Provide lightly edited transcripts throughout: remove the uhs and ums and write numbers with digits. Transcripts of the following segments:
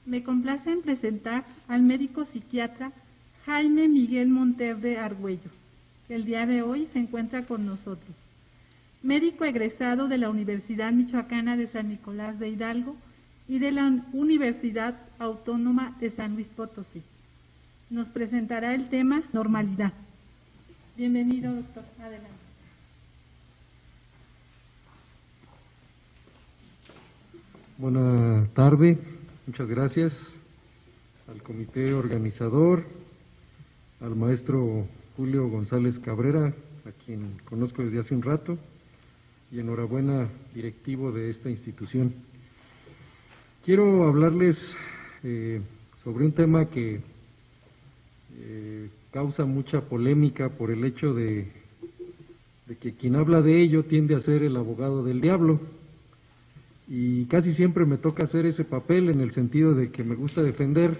Me complace en presentar al médico psiquiatra Jaime Miguel Monterde Argüello, que el día de hoy se encuentra con nosotros. Médico egresado de la Universidad Michoacana de San Nicolás de Hidalgo y de la Universidad Autónoma de San Luis Potosí. Nos presentará el tema normalidad. Bienvenido, doctor. Adelante. Buenas tardes, muchas gracias al comité organizador, al maestro Julio González Cabrera, a quien conozco desde hace un rato, y enhorabuena directivo de esta institución. Quiero hablarles sobre un tema que causa mucha polémica por el hecho de que quien habla de ello tiende a ser el abogado del diablo. Y casi siempre me toca hacer ese papel en el sentido de que me gusta defender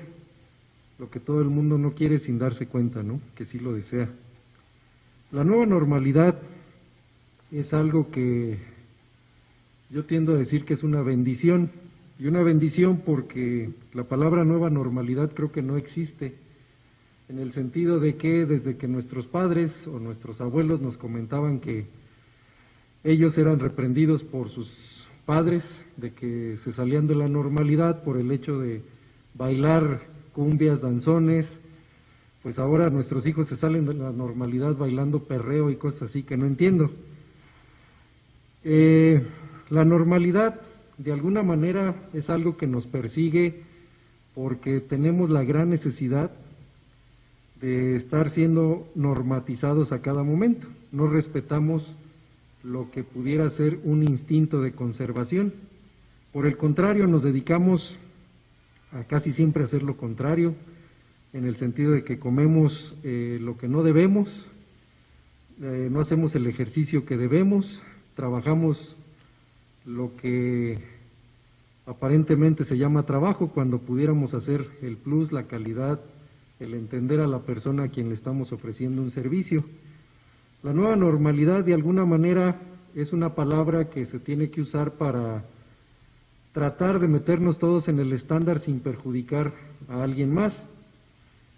lo que todo el mundo no quiere sin darse cuenta, ¿no? Que sí lo desea. La nueva normalidad es algo que yo tiendo a decir que es una bendición, y una bendición porque la palabra nueva normalidad creo que no existe, en el sentido de que desde que nuestros padres o nuestros abuelos nos comentaban que ellos eran reprendidos por sus padres, de que se salían de la normalidad por el hecho de bailar cumbias, danzones, pues ahora nuestros hijos se salen de la normalidad bailando perreo y cosas así que no entiendo. La normalidad de alguna manera es algo que nos persigue porque tenemos la gran necesidad de estar siendo normatizados a cada momento. No respetamos lo que pudiera ser un instinto de conservación. Por el contrario, nos dedicamos a casi siempre hacer lo contrario, en el sentido de que comemos lo que no debemos, no hacemos el ejercicio que debemos, trabajamos lo que aparentemente se llama trabajo, cuando pudiéramos hacer el plus, la calidad, el entender a la persona a quien le estamos ofreciendo un servicio. La nueva normalidad, de alguna manera, es una palabra que se tiene que usar para tratar de meternos todos en el estándar sin perjudicar a alguien más.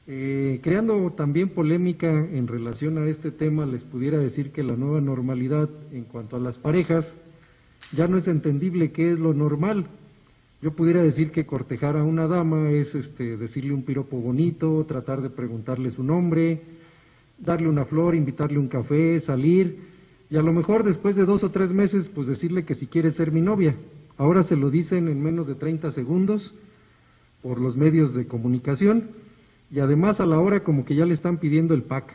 Creando también polémica en relación a este tema, les pudiera decir que la nueva normalidad en cuanto a las parejas ya no es entendible qué es lo normal. Yo pudiera decir que cortejar a una dama es decirle un piropo bonito, tratar de preguntarle su nombre, darle una flor, invitarle un café, salir, y a lo mejor después de 2 o 3 meses, pues decirle que si quiere ser mi novia. Ahora se lo dicen en menos de 30 segundos por los medios de comunicación, y además a la hora como que ya le están pidiendo el pack,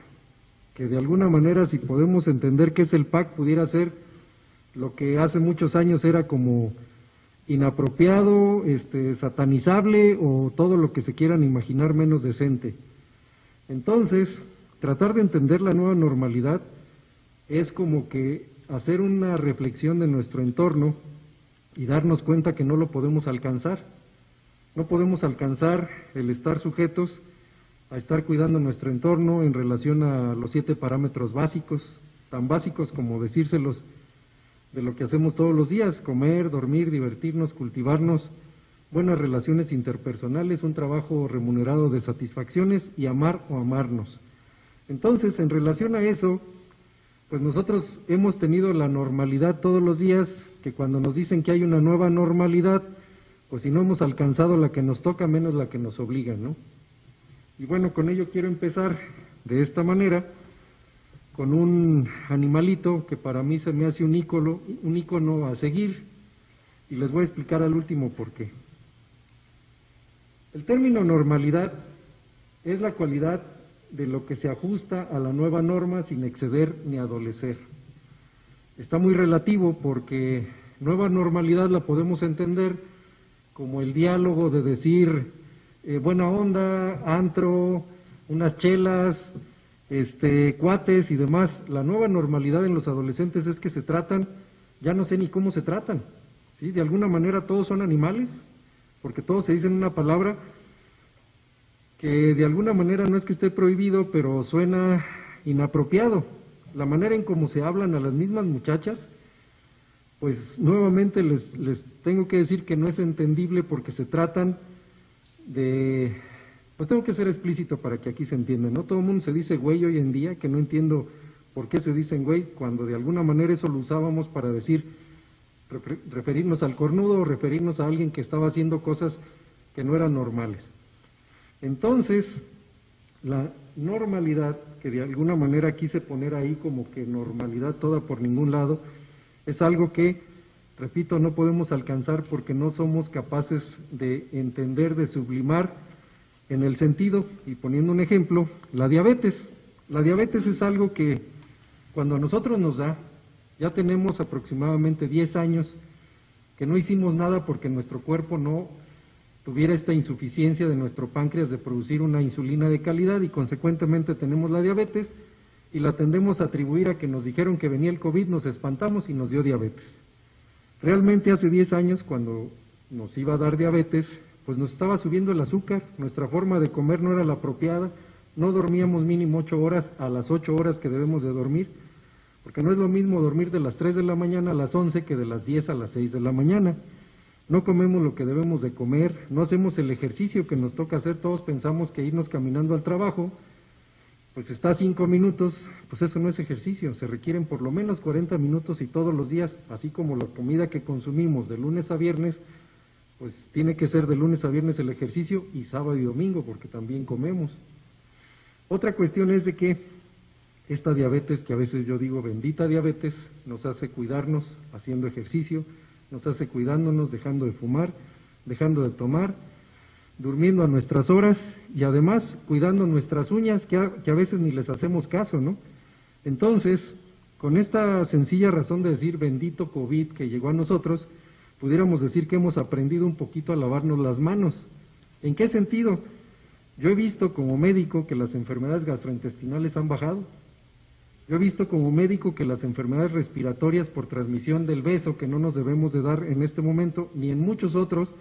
que de alguna manera, si podemos entender qué es el pack, pudiera ser lo que hace muchos años era como inapropiado, satanizable, o todo lo que se quieran imaginar menos decente. Entonces, tratar de entender la nueva normalidad es como que hacer una reflexión de nuestro entorno y darnos cuenta que no lo podemos alcanzar. No podemos alcanzar el estar sujetos a estar cuidando nuestro entorno en relación a los 7 parámetros básicos, tan básicos como decírselos de lo que hacemos todos los días: comer, dormir, divertirnos, cultivarnos, buenas relaciones interpersonales, un trabajo remunerado de satisfacciones y amar o amarnos. Entonces, en relación a eso, pues nosotros hemos tenido la normalidad todos los días, que cuando nos dicen que hay una nueva normalidad, pues si no hemos alcanzado la que nos toca, menos la que nos obliga, ¿no? Y bueno, con ello quiero empezar de esta manera, con un animalito que para mí se me hace un ícono a seguir, y les voy a explicar al último por qué. El término normalidad es la cualidad de lo que se ajusta a la nueva norma sin exceder ni adolecer. Está muy relativo porque nueva normalidad la podemos entender como el diálogo de decir buena onda, antro, unas chelas, cuates y demás. La nueva normalidad en los adolescentes es que se tratan, ya no sé ni cómo se tratan, ¿sí? De alguna manera todos son animales, porque todos se dicen una palabra que de alguna manera no es que esté prohibido, pero suena inapropiado. La manera en cómo se hablan a las mismas muchachas, pues nuevamente les tengo que decir que no es entendible, porque se tratan pues tengo que ser explícito para que aquí se entienda, no todo el mundo se dice güey hoy en día, que no entiendo por qué se dicen güey, cuando de alguna manera eso lo usábamos para decir, referirnos al cornudo o referirnos a alguien que estaba haciendo cosas que no eran normales. Entonces, la normalidad, que de alguna manera quise poner ahí como que normalidad toda por ningún lado, es algo que, repito, no podemos alcanzar porque no somos capaces de entender, de sublimar en el sentido, y poniendo un ejemplo, la diabetes. La diabetes es algo que cuando a nosotros nos da, ya tenemos aproximadamente 10 años que no hicimos nada porque nuestro cuerpo no tuviera esta insuficiencia de nuestro páncreas de producir una insulina de calidad y consecuentemente tenemos la diabetes y la tendemos a atribuir a que nos dijeron que venía el COVID, nos espantamos y nos dio diabetes. Realmente hace 10 años cuando nos iba a dar diabetes, pues nos estaba subiendo el azúcar, nuestra forma de comer no era la apropiada, no dormíamos mínimo 8 horas a las 8 horas que debemos de dormir, porque no es lo mismo dormir de las 3 de la mañana a las 11 que de las 10 a las 6 de la mañana. No comemos lo que debemos de comer, no hacemos el ejercicio que nos toca hacer, todos pensamos que irnos caminando al trabajo, pues está a 5 minutos, pues eso no es ejercicio, se requieren por lo menos 40 minutos y todos los días, así como la comida que consumimos de lunes a viernes, pues tiene que ser de lunes a viernes el ejercicio y sábado y domingo, porque también comemos. Otra cuestión es de que esta diabetes, que a veces yo digo bendita diabetes, nos hace cuidarnos haciendo ejercicio, nos hace cuidándonos, dejando de fumar, dejando de tomar, durmiendo a nuestras horas y además cuidando nuestras uñas, que a veces ni les hacemos caso, ¿no? Entonces, con esta sencilla razón de decir bendito COVID que llegó a nosotros, pudiéramos decir que hemos aprendido un poquito a lavarnos las manos. ¿En qué sentido? Yo he visto como médico que las enfermedades gastrointestinales han bajado. Yo he visto como médico que las enfermedades respiratorias por transmisión del beso, que no nos debemos de dar en este momento, ni en muchos otros,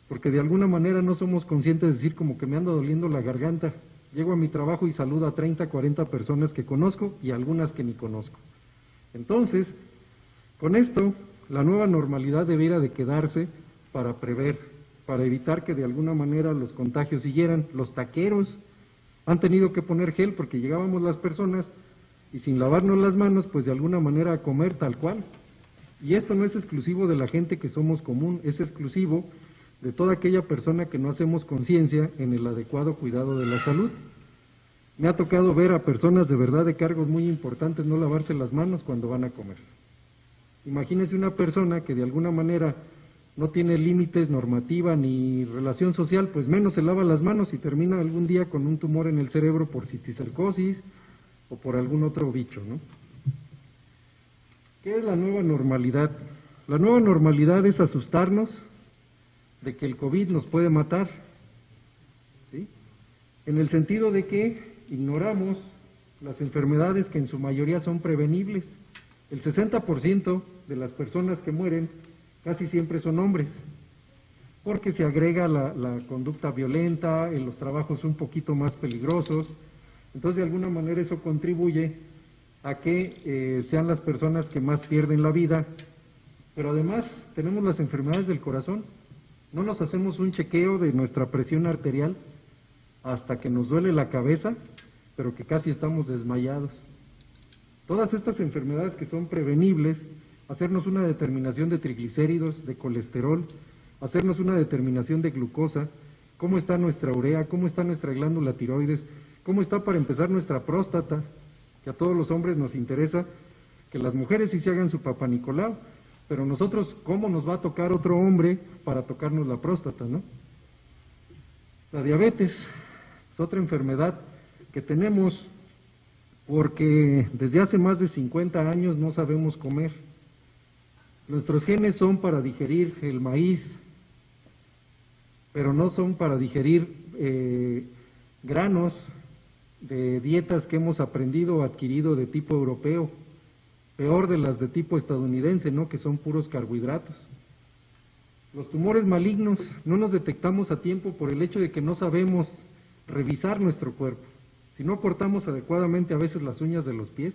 porque de alguna manera no somos conscientes de decir como que me anda doliendo la garganta. Llego a mi trabajo y saludo a 30, 40 personas que conozco y algunas que ni conozco. Entonces, con esto, la nueva normalidad debiera de quedarse para prever, para evitar que de alguna manera los contagios siguieran. Los taqueros han tenido que poner gel porque llegábamos las personas y sin lavarnos las manos, pues de alguna manera a comer tal cual. Y esto no es exclusivo de la gente que somos común, es exclusivo de toda aquella persona que no hacemos conciencia en el adecuado cuidado de la salud. Me ha tocado ver a personas de verdad de cargos muy importantes no lavarse las manos cuando van a comer. Imagínense una persona que de alguna manera no tiene límites, normativa ni relación social, pues menos se lava las manos y termina algún día con un tumor en el cerebro por cisticercosis o por algún otro bicho, ¿no? ¿Qué es la nueva normalidad? La nueva normalidad es asustarnos de que el COVID nos puede matar, ¿sí? En el sentido de que ignoramos las enfermedades que en su mayoría son prevenibles. El 60% de las personas que mueren casi siempre son hombres, porque se agrega la conducta violenta, en los trabajos un poquito más peligrosos. Entonces, de alguna manera eso contribuye a que sean las personas que más pierden la vida, pero además tenemos las enfermedades del corazón. No nos hacemos un chequeo de nuestra presión arterial hasta que nos duele la cabeza, pero que casi estamos desmayados. Todas estas enfermedades que son prevenibles, hacernos una determinación de triglicéridos, de colesterol, hacernos una determinación de glucosa, cómo está nuestra urea, cómo está nuestra glándula tiroides, cómo está para empezar nuestra próstata, que a todos los hombres nos interesa que las mujeres sí se hagan su Papá Nicolau, pero nosotros, ¿cómo nos va a tocar otro hombre para tocarnos la próstata, no? La diabetes es otra enfermedad que tenemos porque desde hace más de 50 años no sabemos comer. Nuestros genes son para digerir el maíz, pero no son para digerir granos de dietas que hemos aprendido o adquirido de tipo europeo, peor de las de tipo estadounidense, ¿no? Que son puros carbohidratos. Los tumores malignos no nos detectamos a tiempo por el hecho de que no sabemos revisar nuestro cuerpo. Si no cortamos adecuadamente a veces las uñas de los pies,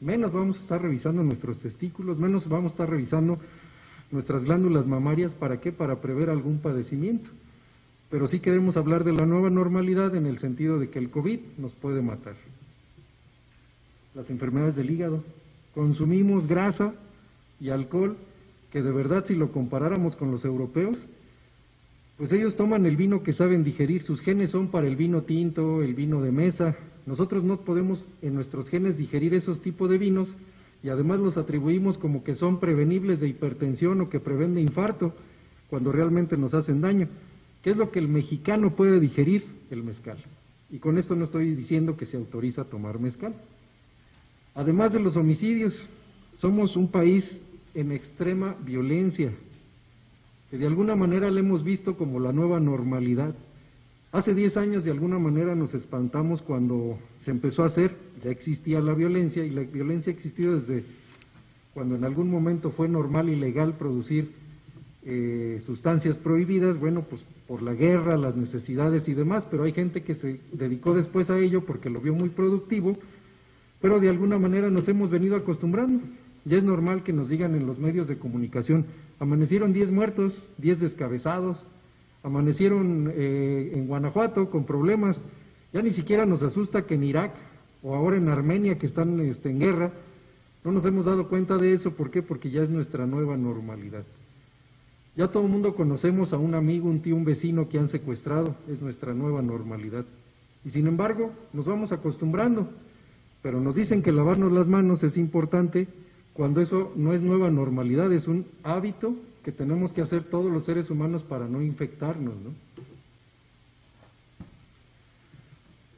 menos vamos a estar revisando nuestros testículos, menos vamos a estar revisando nuestras glándulas mamarias. ¿Para qué? Para prever algún padecimiento. pero sí queremos hablar de la nueva normalidad en el sentido de que el COVID nos puede matar. Las enfermedades del hígado. Consumimos grasa y alcohol que de verdad, si lo comparáramos con los europeos, pues ellos toman el vino que saben digerir, sus genes son para el vino tinto, el vino de mesa. Nosotros no podemos en nuestros genes digerir esos tipos de vinos y además los atribuimos como que son prevenibles de hipertensión o que prevén de infarto, cuando realmente nos hacen daño. ¿Qué es lo que el mexicano puede digerir? El mezcal. Y con esto no estoy diciendo que se autoriza tomar mezcal. Además de los homicidios, somos un país en extrema violencia, que de alguna manera le hemos visto como la nueva normalidad. Hace 10 años de alguna manera nos espantamos cuando se empezó a hacer, ya existía la violencia, y la violencia ha existido desde cuando en algún momento fue normal y legal producir sustancias prohibidas, bueno, pues por la guerra, las necesidades y demás, pero hay gente que se dedicó después a ello porque lo vio muy productivo, pero de alguna manera nos hemos venido acostumbrando. Ya es normal que nos digan en los medios de comunicación, amanecieron 10 muertos, 10 descabezados, amanecieron en Guanajuato con problemas, ya ni siquiera nos asusta que en Irak o ahora en Armenia que están en guerra, no nos hemos dado cuenta de eso. ¿Por qué? Porque ya es nuestra nueva normalidad. Ya todo el mundo conocemos a un amigo, un tío, un vecino que han secuestrado, es nuestra nueva normalidad. Y sin embargo, nos vamos acostumbrando, pero nos dicen que lavarnos las manos es importante, cuando eso no es nueva normalidad, es un hábito que tenemos que hacer todos los seres humanos para no infectarnos, ¿no?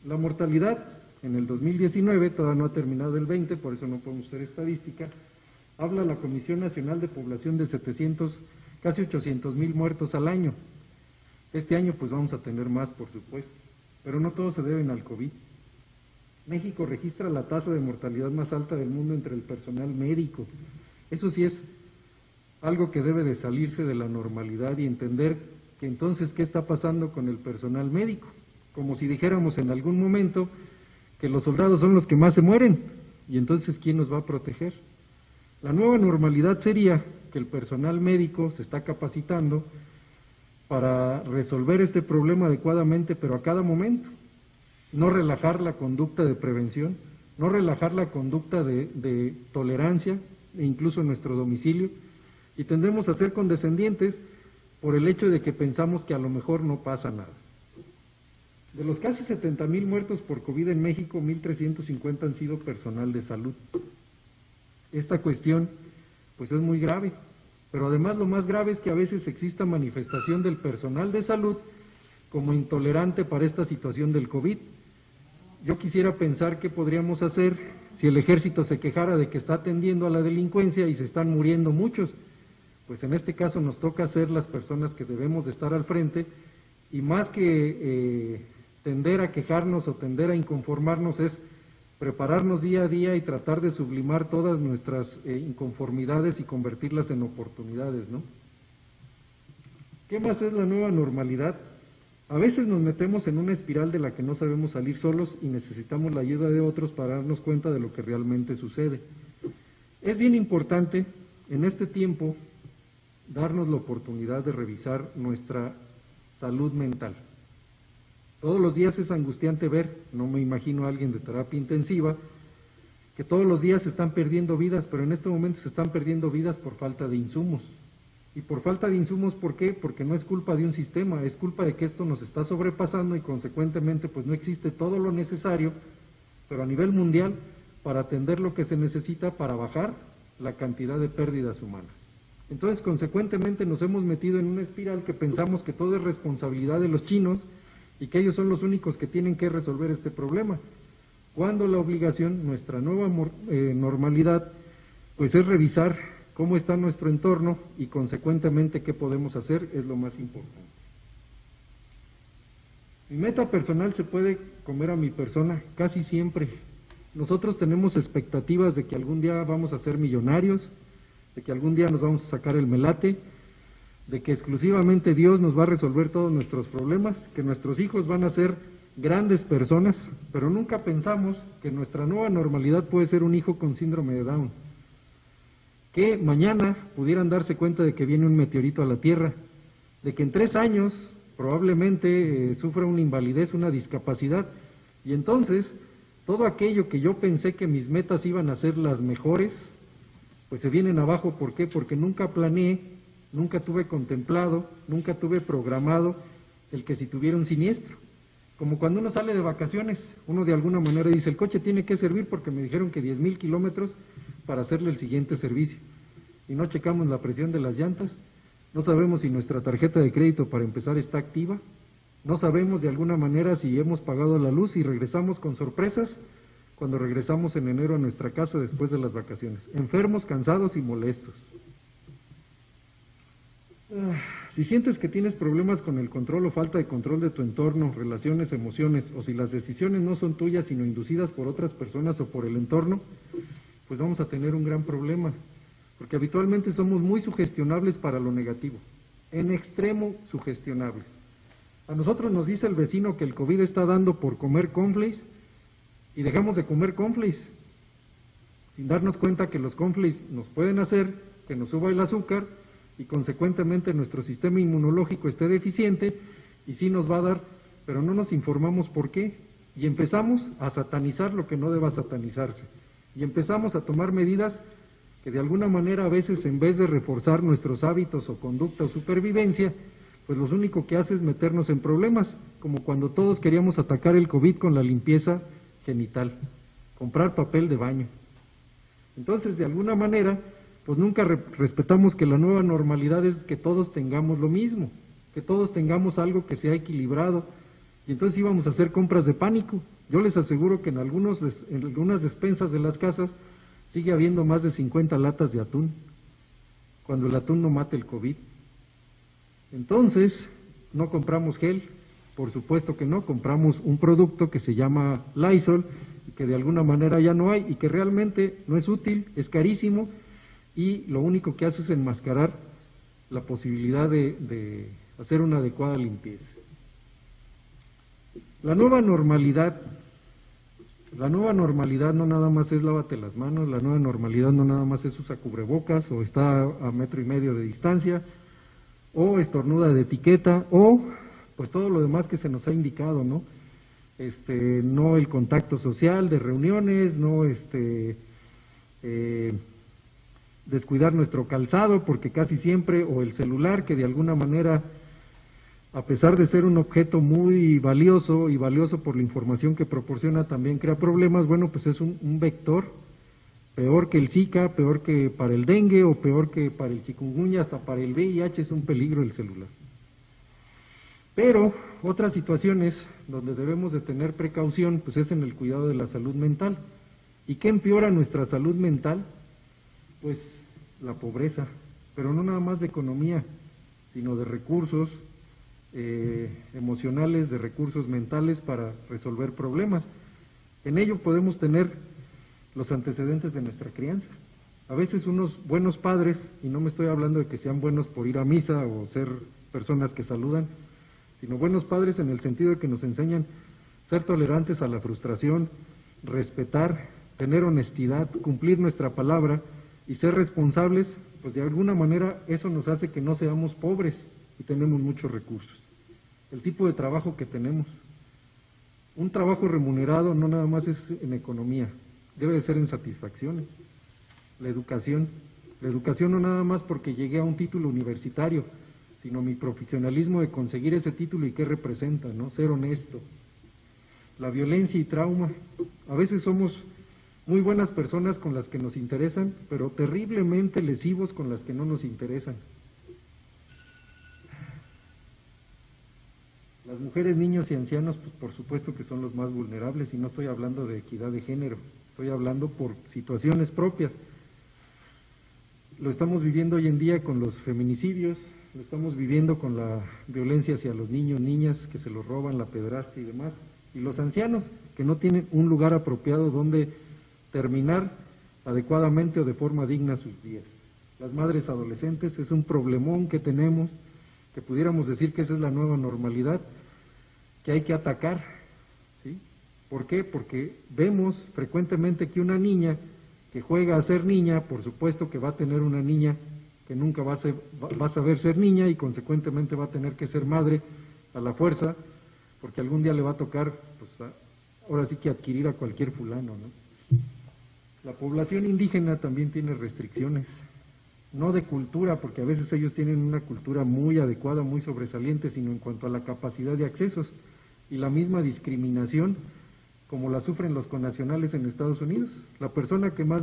La mortalidad en el 2019, todavía no ha terminado el 20, por eso no podemos hacer estadística, habla la Comisión Nacional de Población de 700, casi 800,000 muertos al año. Este año pues vamos a tener más, por supuesto, pero no todos se deben al COVID. México registra la tasa de mortalidad más alta del mundo entre el personal médico. Eso sí es algo que debe de salirse de la normalidad y entender que entonces, ¿qué está pasando con el personal médico? Como si dijéramos en algún momento que los soldados son los que más se mueren, y entonces, ¿quién nos va a proteger? La nueva normalidad sería que el personal médico se está capacitando para resolver este problema adecuadamente, pero a cada momento. No relajar la conducta de prevención, no relajar la conducta de tolerancia, e incluso en nuestro domicilio, y tendemos a ser condescendientes por el hecho de que pensamos que a lo mejor no pasa nada. De los casi 70,000 muertos por COVID en México, 1,350 han sido personal de salud. Esta cuestión, pues es muy grave, pero además lo más grave es que a veces exista manifestación del personal de salud como intolerante para esta situación del COVID. Yo quisiera pensar qué podríamos hacer si el ejército se quejara de que está atendiendo a la delincuencia y se están muriendo muchos. Pues en este caso nos toca ser las personas que debemos de estar al frente, y más que tender a quejarnos o tender a inconformarnos, es prepararnos día a día y tratar de sublimar todas nuestras inconformidades y convertirlas en oportunidades, ¿no? ¿Qué más es la nueva normalidad? A veces nos metemos en una espiral de la que no sabemos salir solos y necesitamos la ayuda de otros para darnos cuenta de lo que realmente sucede. Es bien importante en este tiempo darnos la oportunidad de revisar nuestra salud mental. Todos los días es angustiante ver, no me imagino a alguien de terapia intensiva, que todos los días se están perdiendo vidas, pero en este momento se están perdiendo vidas por falta de insumos. Y por falta de insumos, ¿por qué? Porque no es culpa de un sistema, es culpa de que esto nos está sobrepasando y consecuentemente pues no existe todo lo necesario, pero a nivel mundial, para atender lo que se necesita para bajar la cantidad de pérdidas humanas. Entonces, consecuentemente nos hemos metido en una espiral que pensamos que todo es responsabilidad de los chinos y que ellos son los únicos que tienen que resolver este problema, cuando la obligación, nuestra nueva normalidad, pues es revisar cómo está nuestro entorno y consecuentemente qué podemos hacer, es lo más importante. Mi meta personal se puede comer a mi persona casi siempre. Nosotros tenemos expectativas de que algún día vamos a ser millonarios, de que algún día nos vamos a sacar el melate, de que exclusivamente Dios nos va a resolver todos nuestros problemas, que nuestros hijos van a ser grandes personas, pero nunca pensamos que nuestra nueva normalidad puede ser un hijo con síndrome de Down, que mañana pudieran darse cuenta de que viene un meteorito a la Tierra, de que en 3 años probablemente sufra una invalidez, una discapacidad, y entonces todo aquello que yo pensé que mis metas iban a ser las mejores, pues se vienen abajo. ¿Por qué? Porque nunca planeé, nunca tuve contemplado, nunca tuve programado el que si tuviera un siniestro. Como cuando uno sale de vacaciones, uno de alguna manera dice, el coche tiene que servir porque me dijeron que 10,000 kilómetros para hacerle el siguiente servicio. Y no checamos la presión de las llantas, no sabemos si nuestra tarjeta de crédito para empezar está activa, no sabemos de alguna manera si hemos pagado la luz y regresamos con sorpresas cuando regresamos en enero a nuestra casa después de las vacaciones, enfermos, cansados y molestos. Si sientes que tienes problemas con el control o falta de control de tu entorno, relaciones, emociones, o si las decisiones no son tuyas sino inducidas por otras personas o por el entorno, pues vamos a tener un gran problema, porque habitualmente somos muy sugestionables para lo negativo, en extremo sugestionables. A nosotros nos dice el vecino que el COVID está dando por comer cornflakes y dejamos de comer cornflakes, sin darnos cuenta que los cornflakes nos pueden hacer que nos suba el azúcar y consecuentemente nuestro sistema inmunológico esté deficiente y sí nos va a dar, pero no nos informamos por qué, y empezamos a satanizar lo que no deba satanizarse, y empezamos a tomar medidas que de alguna manera a veces en vez de reforzar nuestros hábitos o conducta o supervivencia, pues lo único que hace es meternos en problemas, como cuando todos queríamos atacar el COVID con la limpieza genital, comprar papel de baño. Entonces, de alguna manera, pues nunca respetamos que la nueva normalidad es que todos tengamos lo mismo, que todos tengamos algo que sea equilibrado, y entonces íbamos a hacer compras de pánico. Yo les aseguro que en algunas despensas de las casas sigue habiendo más de 50 latas de atún, cuando el atún no mata el COVID. Entonces, no compramos gel, por supuesto que no, compramos un producto que se llama Lysol, y que de alguna manera ya no hay, y que realmente no es útil, es carísimo, y lo único que hace es enmascarar la posibilidad de hacer una adecuada limpieza. La nueva normalidad no nada más es lávate las manos, la nueva normalidad no nada más es usa cubrebocas o está a 1,5 metros de distancia o estornuda de etiqueta o pues todo lo demás que se nos ha indicado, ¿no? No el contacto social de reuniones, no descuidar nuestro calzado porque casi siempre, o el celular que de alguna manera, a pesar de ser un objeto muy valioso y valioso por la información que proporciona, también crea problemas. Bueno, pues es un vector, peor que el Zika, peor que para el dengue o peor que para el chikungunya, hasta para el VIH es un peligro el celular. Pero otras situaciones donde debemos de tener precaución, pues es en el cuidado de la salud mental. ¿Y qué empeora nuestra salud mental? Pues la pobreza, pero no nada más de economía, sino de recursos emocionales, de recursos mentales para resolver problemas. En ello podemos tener los antecedentes de nuestra crianza. A veces unos buenos padres, y no me estoy hablando de que sean buenos por ir a misa o ser personas que saludan, sino buenos padres en el sentido de que nos enseñan ser tolerantes a la frustración, respetar, tener honestidad, cumplir nuestra palabra y ser responsables, pues de alguna manera eso nos hace que no seamos pobres y tenemos muchos recursos. El tipo de trabajo que tenemos, un trabajo remunerado no nada más es en economía, debe de ser en satisfacciones. La educación no nada más porque llegué a un título universitario, sino mi profesionalismo de conseguir ese título y qué representa, ¿no? Ser honesto. La violencia y trauma, a veces somos muy buenas personas con las que nos interesan, pero terriblemente lesivos con las que no nos interesan. Las mujeres, niños y ancianos, pues por supuesto que son los más vulnerables, y no estoy hablando de equidad de género, estoy hablando por situaciones propias. Lo estamos viviendo hoy en día con los feminicidios, lo estamos viviendo con la violencia hacia los niños, niñas, que se los roban, la pederastia y demás, y los ancianos, que no tienen un lugar apropiado donde terminar adecuadamente o de forma digna sus días. Las madres adolescentes es un problemón que tenemos, que pudiéramos decir que esa es la nueva normalidad, que hay que atacar, ¿sí? ¿Por qué? Porque vemos frecuentemente que una niña que juega a ser niña, por supuesto que va a tener una niña que nunca va a saber ser niña y consecuentemente va a tener que ser madre a la fuerza, porque algún día le va a tocar, pues ahora sí que adquirir a cualquier fulano, ¿no? La población indígena también tiene restricciones, no de cultura, porque a veces ellos tienen una cultura muy adecuada, muy sobresaliente, sino en cuanto a la capacidad de accesos y la misma discriminación como la sufren los connacionales en Estados Unidos. La persona que más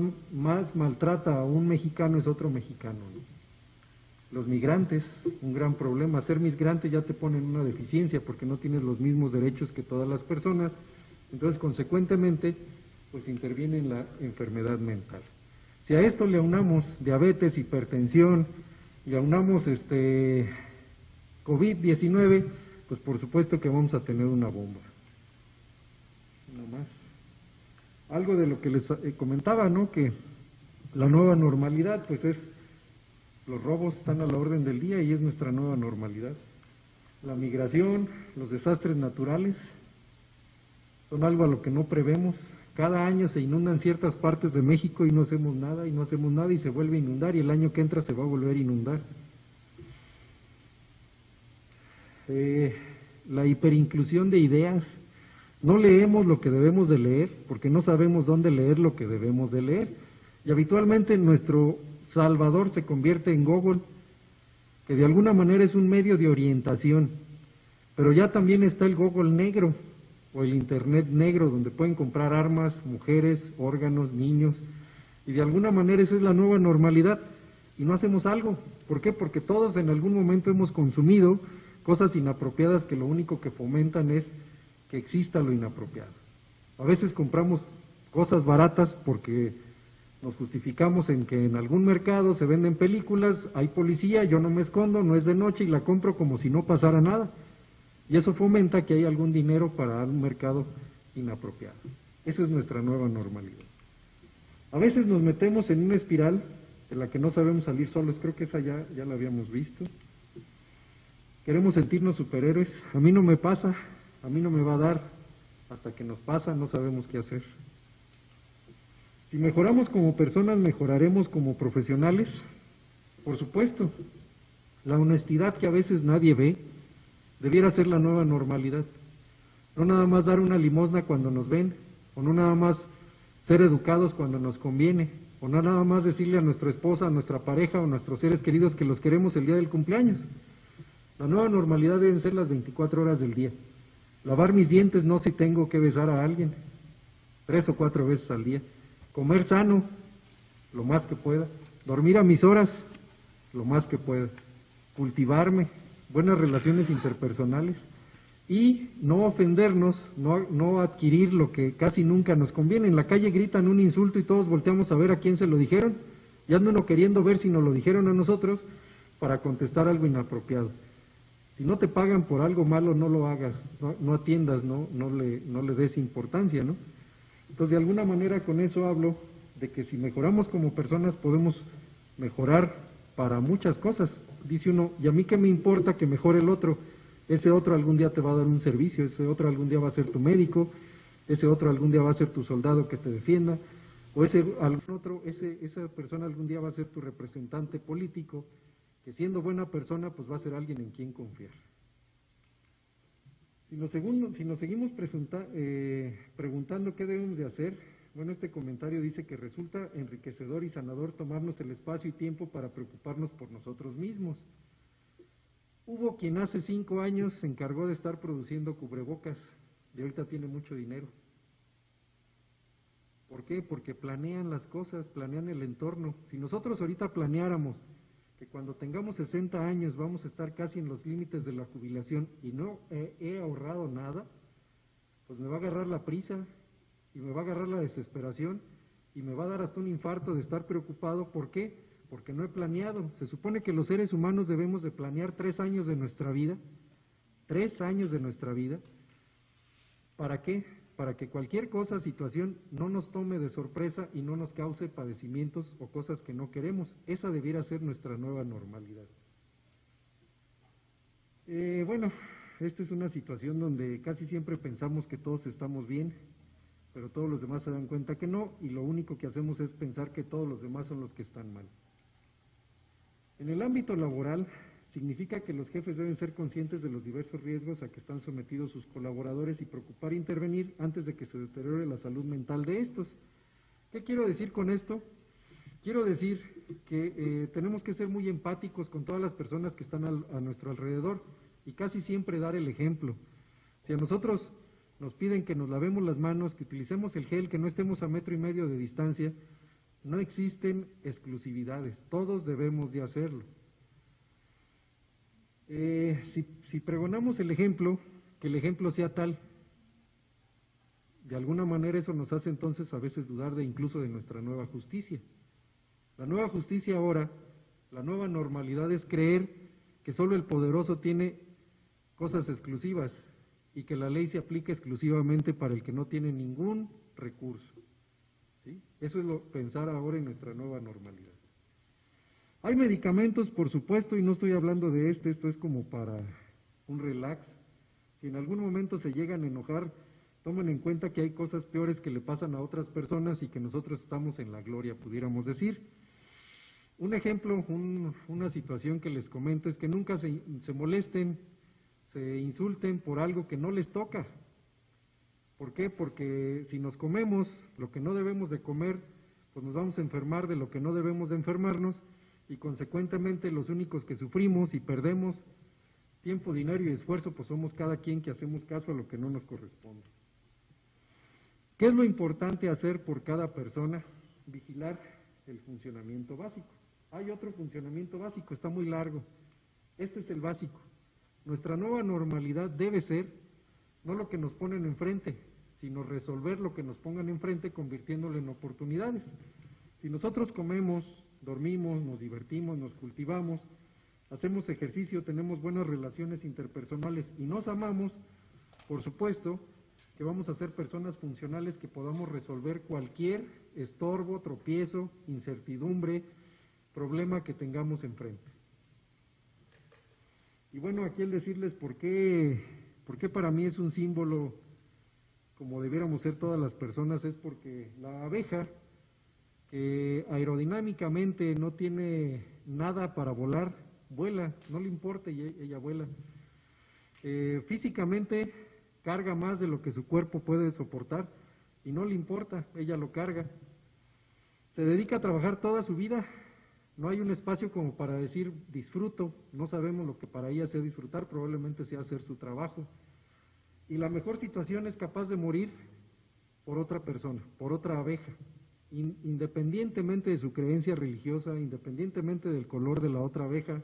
maltrata a un mexicano es otro mexicano, ¿no? Los migrantes, un gran problema. Ser migrante ya te ponen una deficiencia porque no tienes los mismos derechos que todas las personas. Entonces, consecuentemente, pues interviene en la enfermedad mental. Si a esto le aunamos diabetes, hipertensión, le aunamos COVID-19, pues por supuesto que vamos a tener una bomba. No más. Algo de lo que les comentaba, ¿no? Que la nueva normalidad, pues es, los robos están a la orden del día y es nuestra nueva normalidad. La migración, los desastres naturales, son algo a lo que no prevemos. Cada año se inundan ciertas partes de México y no hacemos nada, y se vuelve a inundar, y el año que entra se va a volver a inundar. La hiperinclusión de ideas. No leemos lo que debemos de leer, porque no sabemos dónde leer lo que debemos de leer. Y habitualmente nuestro salvador se convierte en Google, que de alguna manera es un medio de orientación. Pero ya también está el Google negro, o el Internet negro, donde pueden comprar armas, mujeres, órganos, niños, y de alguna manera esa es la nueva normalidad, y no hacemos algo. ¿Por qué? Porque todos en algún momento hemos consumido cosas inapropiadas que lo único que fomentan es que exista lo inapropiado. A veces compramos cosas baratas porque nos justificamos en que en algún mercado se venden películas, hay policía, yo no me escondo, no es de noche y la compro como si no pasara nada. Y eso fomenta que hay algún dinero para un mercado inapropiado. Esa es nuestra nueva normalidad. A veces nos metemos en una espiral de la que no sabemos salir solos, creo que esa ya la habíamos visto. Queremos sentirnos superhéroes, a mí no me pasa, a mí no me va a dar, hasta que nos pasa, no sabemos qué hacer. Si mejoramos como personas, mejoraremos como profesionales, por supuesto. La honestidad que a veces nadie ve, debiera ser la nueva normalidad. No nada más dar una limosna cuando nos ven, o no nada más ser educados cuando nos conviene, o no nada más decirle a nuestra esposa, a nuestra pareja o a nuestros seres queridos que los queremos el día del cumpleaños. La nueva normalidad deben ser las 24 horas del día. Lavar mis dientes no si tengo que besar a alguien, 3 o 4 veces al día. Comer sano, lo más que pueda. Dormir a mis horas, lo más que pueda. Cultivarme, buenas relaciones interpersonales y no ofendernos, no adquirir lo que casi nunca nos conviene. En la calle gritan un insulto y todos volteamos a ver a quién se lo dijeron, y anda uno queriendo ver si nos lo dijeron a nosotros para contestar algo inapropiado. Si no te pagan por algo malo, no lo hagas, no atiendas, no le des importancia, ¿no? Entonces, de alguna manera con eso hablo de que si mejoramos como personas podemos mejorar para muchas cosas. Dice uno, ¿y a mí qué me importa que mejore el otro? Ese otro algún día te va a dar un servicio, ese otro algún día va a ser tu médico, ese otro algún día va a ser tu soldado que te defienda, o esa persona algún día va a ser tu representante político, que siendo buena persona, pues va a ser alguien en quien confiar. Si nos seguimos preguntando qué debemos de hacer, bueno, este comentario dice que resulta enriquecedor y sanador tomarnos el espacio y tiempo para preocuparnos por nosotros mismos. Hubo quien hace 5 años se encargó de estar produciendo cubrebocas y ahorita tiene mucho dinero. ¿Por qué? Porque planean las cosas, planean el entorno. Si nosotros ahorita planeáramos que cuando tengamos 60 años vamos a estar casi en los límites de la jubilación y no he ahorrado nada, pues me va a agarrar la prisa y me va a agarrar la desesperación y me va a dar hasta un infarto de estar preocupado. ¿Por qué? Porque no he planeado. Se supone que los seres humanos debemos de planear 3 años de nuestra vida. 3 años de nuestra vida. ¿Para qué? Para que cualquier cosa, situación, no nos tome de sorpresa y no nos cause padecimientos o cosas que no queremos. Esa debiera ser nuestra nueva normalidad. Bueno, esta es una situación donde casi siempre pensamos que todos estamos bien, pero todos los demás se dan cuenta que no, y lo único que hacemos es pensar que todos los demás son los que están mal. En el ámbito laboral significa que los jefes deben ser conscientes de los diversos riesgos a que están sometidos sus colaboradores y preocupar e intervenir antes de que se deteriore la salud mental de estos. ¿Qué quiero decir con esto? Quiero decir que tenemos que ser muy empáticos con todas las personas que están a nuestro alrededor y casi siempre dar el ejemplo. Si a nosotros nos piden que nos lavemos las manos, que utilicemos el gel, que no estemos a 1,5 metros de distancia, no existen exclusividades, todos debemos de hacerlo. Si pregonamos el ejemplo, que el ejemplo sea tal, de alguna manera eso nos hace entonces a veces dudar incluso de nuestra nueva justicia. La nueva justicia ahora, la nueva normalidad es creer que solo el poderoso tiene cosas exclusivas y que la ley se aplica exclusivamente para el que no tiene ningún recurso. ¿Sí? Eso es lo pensar ahora en nuestra nueva normalidad. Hay medicamentos, por supuesto, y no estoy hablando de esto es como para un relax. Si en algún momento se llegan a enojar, tomen en cuenta que hay cosas peores que le pasan a otras personas y que nosotros estamos en la gloria, pudiéramos decir. Un ejemplo, una situación que les comento es que nunca se molesten, se insulten por algo que no les toca. ¿Por qué? Porque si nos comemos lo que no debemos de comer, pues nos vamos a enfermar de lo que no debemos de enfermarnos, y consecuentemente los únicos que sufrimos y perdemos tiempo, dinero y esfuerzo, pues somos cada quien que hacemos caso a lo que no nos corresponde. ¿Qué es lo importante hacer por cada persona? Vigilar el funcionamiento básico. Hay otro funcionamiento básico, está muy largo. Este es el básico. Nuestra nueva normalidad debe ser no lo que nos ponen enfrente, sino resolver lo que nos pongan enfrente convirtiéndolo en oportunidades. Si nosotros comemos, dormimos, nos divertimos, nos cultivamos, hacemos ejercicio, tenemos buenas relaciones interpersonales y nos amamos, por supuesto que vamos a ser personas funcionales que podamos resolver cualquier estorbo, tropiezo, incertidumbre, problema que tengamos enfrente. Y bueno, aquí el decirles por qué para mí es un símbolo como debiéramos ser todas las personas, es porque la abeja, que aerodinámicamente no tiene nada para volar, vuela, no le importa y ella vuela. Físicamente carga más de lo que su cuerpo puede soportar y no le importa, ella lo carga. Se dedica a trabajar toda su vida, no hay un espacio como para decir disfruto, no sabemos lo que para ella sea disfrutar, probablemente sea hacer su trabajo. Y la mejor situación es capaz de morir por otra persona, por otra abeja. Independientemente de su creencia religiosa, independientemente del color de la otra abeja,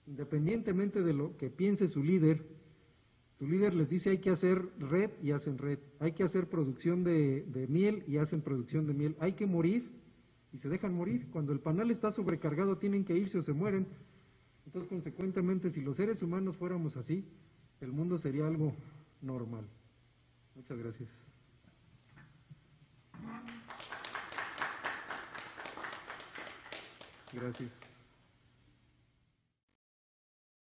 independientemente de lo que piense su líder les dice hay que hacer red y hacen red, hay que hacer producción de miel y hacen producción de miel, hay que morir y se dejan morir. Cuando el panal está sobrecargado tienen que irse o se mueren. Entonces, consecuentemente, si los seres humanos fuéramos así, el mundo sería algo normal. Muchas gracias. Gracias.